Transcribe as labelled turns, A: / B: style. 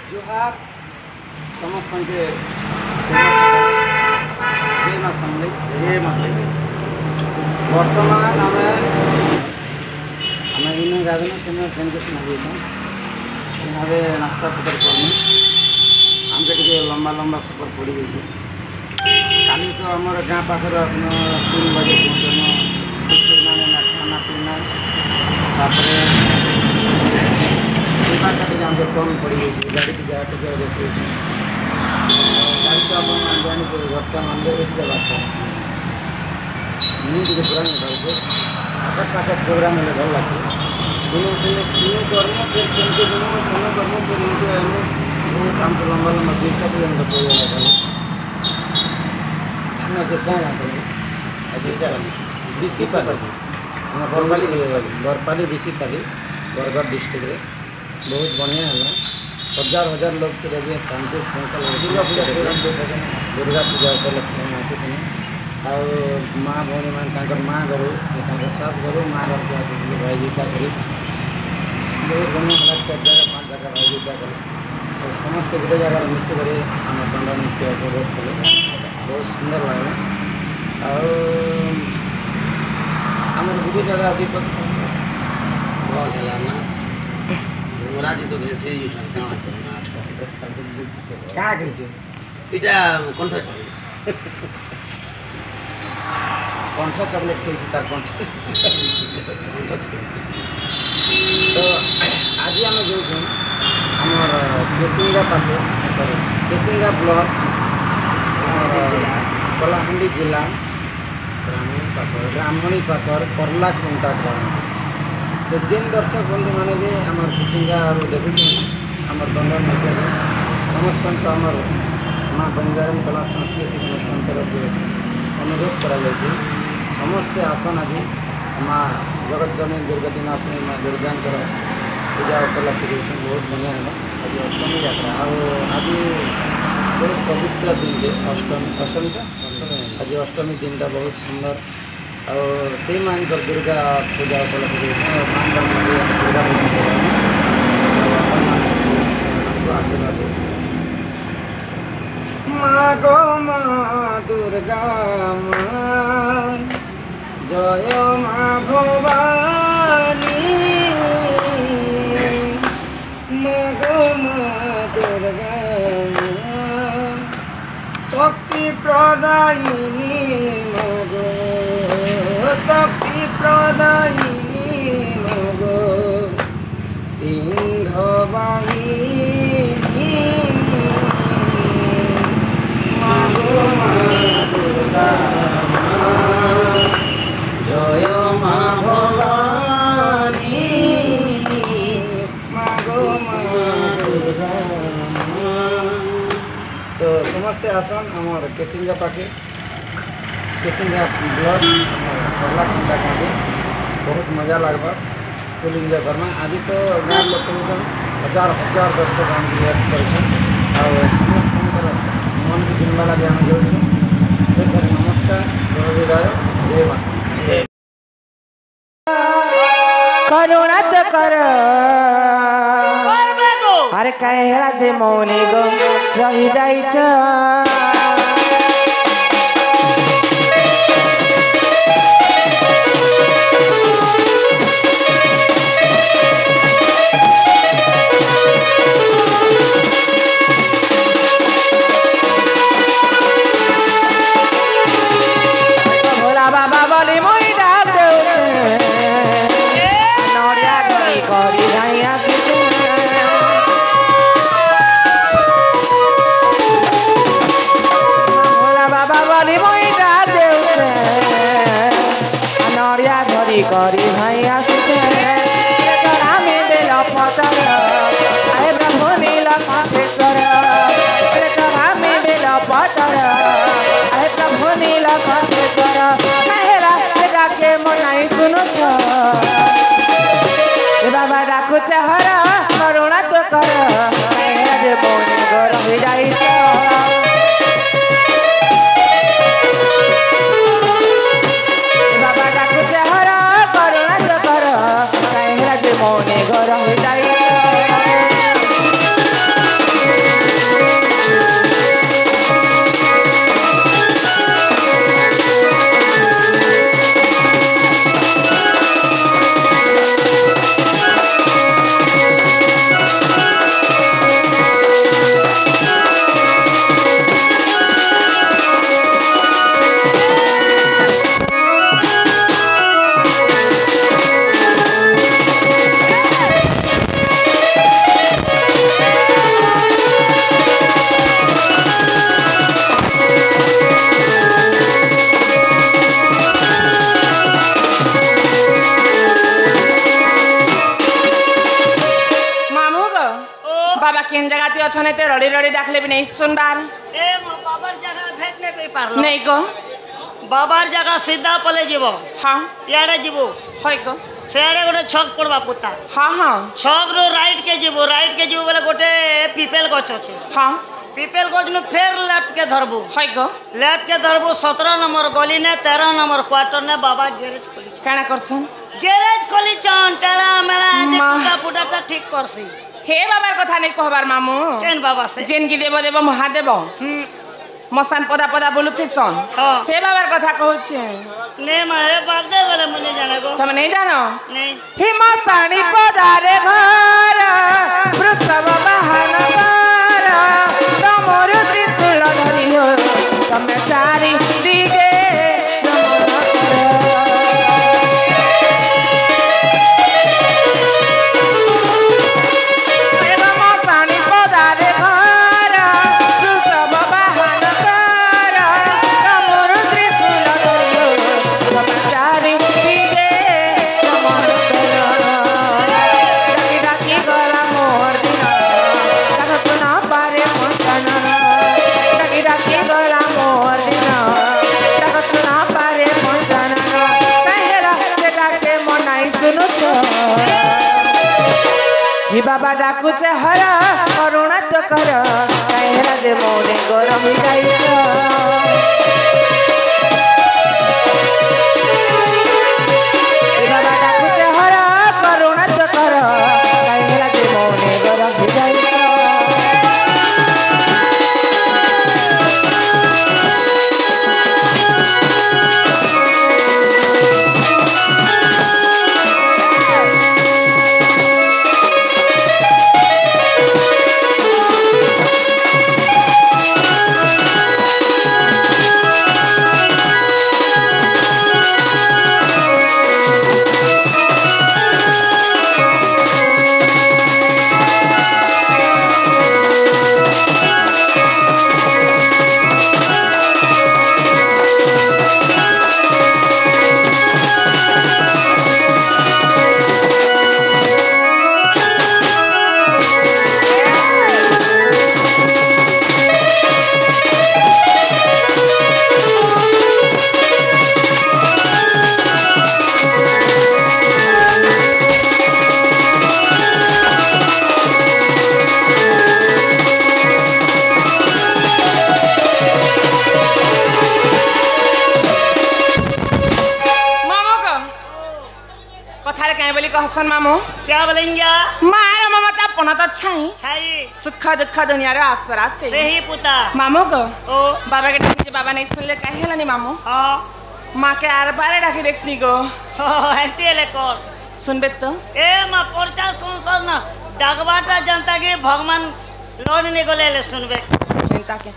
A: जोहार समस्त के जय माँ समले जय माँ समले वर्तमान आम इन गाधन से सेनकेशन भावे नाश्ता पतर करनी आमके टे लंबा लंबा सफर पड़ गई काली तो आम गाँ पाखे 3 बजे पहुँचन खाना पीना आम कम पड़ गई गाड़ी की जगह टे रोसे गाड़ी तो आप जानी घटका मंदिर बात मुझे पूरा नहीं पाते आकाश पाखा प्रोग्राम है भल लगे दिन कर्म फिर सेमती दिन समय कर्म फिर इनके बहुत आम लंबा लंबा 200 किलोमीटर पड़ गया बिशीपाली बरपाली बिशीपाली बरगढ़ डिस्ट्रिक्ट रे बहुत बढ़िया है। हजार हजार लोग के लगे शांति श्रृंखला दुर्गा पूजा उपलक्ष्य में आसी आउ माँ भौणी मान माँ घरू सास घरू माँ घर के आस भाई जीता कर बहुत बढ़िया है। 4 जगह 5 जगह भाई जीता कर तो समस्त गोटे जगह मिसिक आम दंड नृत्य उपभोग कले बहुत सुंदर लगे आम गोटे जगह विपद भल है मोराजी तो से क्या इटा कंठ कंठ चॉकलेट खाई तार कंठ तो आज आम जो आमर केसिंगा पाखे सॉरी केसिंगा ब्लॉक कलाहांडी जिला ब्राह्मणी पाखर करला खुंटा ग्राम तो जेन दर्शक बंधु मैंने भी आम केसिंगा देखुचे आम दंड नृत्य समस्त आमर माँ बंजारन कला सांस्कृतिक अनुष्ठान तरफ अनुरोध करा समस्ते आसन आज माँ जगतजननी दुर्गतिनाशिनी माँ दुर्गा पूजा उपलक्ष्य बहुत बढ़िया है। आज अष्टमी यात्रा आज बहुत पवित्र दिन टे अष्टमी आज अष्टमी दिन टा बहुत सुंदर और से माँ दुर्गा पूजा उपलक्ष्य माँ दुर्गा आशीर्वाद माँ गो माँ दुर्गा माँ जय माँ भवानी माँ गो माँ दुर्गा माँ शक्ति प्रदायिनी माँ गो शक्ति प्रदायिनी माँ गो सिंहवाहिनी जय माँ भवानी मागो माँ दुर्गा। तो समस्ते आसन आमर केसिंगा पाखे केसिंगा ब्लॉक करला खुंटा खाते बहुत मजा लगवा फुल एंजॉय करना। आज तो गाँव लोक हजार हजार दर्शक आम वेट कर समस्त मन की जिम्मा लगे आम जोड़ू नमस्कार सहविदाय जय मास
B: करुणा तो कर अरे कहेला जे मौनी गो रही जाइछ भोला बाबा बोली मुई डाक देउछे नड़िया गई करी गाइया किछे भोला बाबा बोली मुई डाक देउछे नड़िया धरी करी गाइया किछे चढ़ा में बेल पतर आए ब्रह्म नील कंठेश्वर चढ़ा में बेल पतर आए ब्रह्म नील कंठेश्वर कहेला बेटा के मनाई सुनो छ बाबा डाकू चहर करुणा तो कर जे मौनी गो रही जाइछ बाबा डाकू चहर करुणा बाबा केन जगह ती अछने ते रड़ी रड़ी डाकले भी नहीं सुनबार
C: ए मो बाबार जगह भेट नहीं पे पारलो
B: नहीं को
C: बाबार जगह सीधा पले जीवो
B: हाँ
C: यारे जीवो
B: होय को
C: सेआडे गोटे छक पड़वा पुता
B: हाँ हाँ
C: छक रो राइट के जीवो बोले गोटे पिपेल गछ अछि
B: हाँ
C: पिपेल गछ नु फेर लेफ्ट के धरबो
B: होय को
C: लेफ्ट के धरबो 17 नंबर गली ने 13 नंबर क्वार्टर ने बाबा गैरेज खोली
B: काना करछन
C: गैरेज खोली छन टेरा मेरा जे
B: माँ।
C: पुटा पुटा ठीक करसी
B: हे बाबार कथा नहीं कहबार मामू
C: केन बाबा से
B: जेन की देव देव महादेव मसान पदा पदा बोलुथे सन
C: हाँ।
B: से बाबार कथा कहूछे
C: ने मारे बाप दे बोले मुझे जाने को
B: तुम नहीं जानो
C: नहीं
B: ही मसानी पदारे घर वृषभ वाहन घर तमोर त्रिशूल धरियो तमे चारि दिगे नमन कर एगो मसानी पदारे घर वृषभ वाहन घर तमोर त्रिशूल धरियो तमे चारि दिगे नमन कर डाकी डाकी गला मोर दिना ताको सुना पारे पंचन डाकी डाकी गला मोर दिना ताको सुना पारे पंचन कहेला के डाके मनाई सुनु छ हि बाबा डाकू छे हर करुणा तो कर कहेला जे मोने गरम जाई छ बाबा डाकू छे हर करुणा तो कर कहेला जे मोने गरम जाई छ कथारे कहीं बोली कहसन मामू
C: क्या बोलेंगे
B: मारा ममता पनत छाई
C: छाई
B: सुख दुख दुनिया रे आसरा से
C: सही पुता
B: मामू को
C: ओ
B: बाबा के डाकी जे बाबा नहीं सुनले काहे हला नहीं मामू
C: हाँ
B: माँ के आर बारे डाकी देखसी गो
C: हंते ले कर
B: सुनबे तो
C: ए माँ पर्चा सुन ना डाकबाटा जनता के भगवान लौट निकले ले सुनबे
B: चिंता के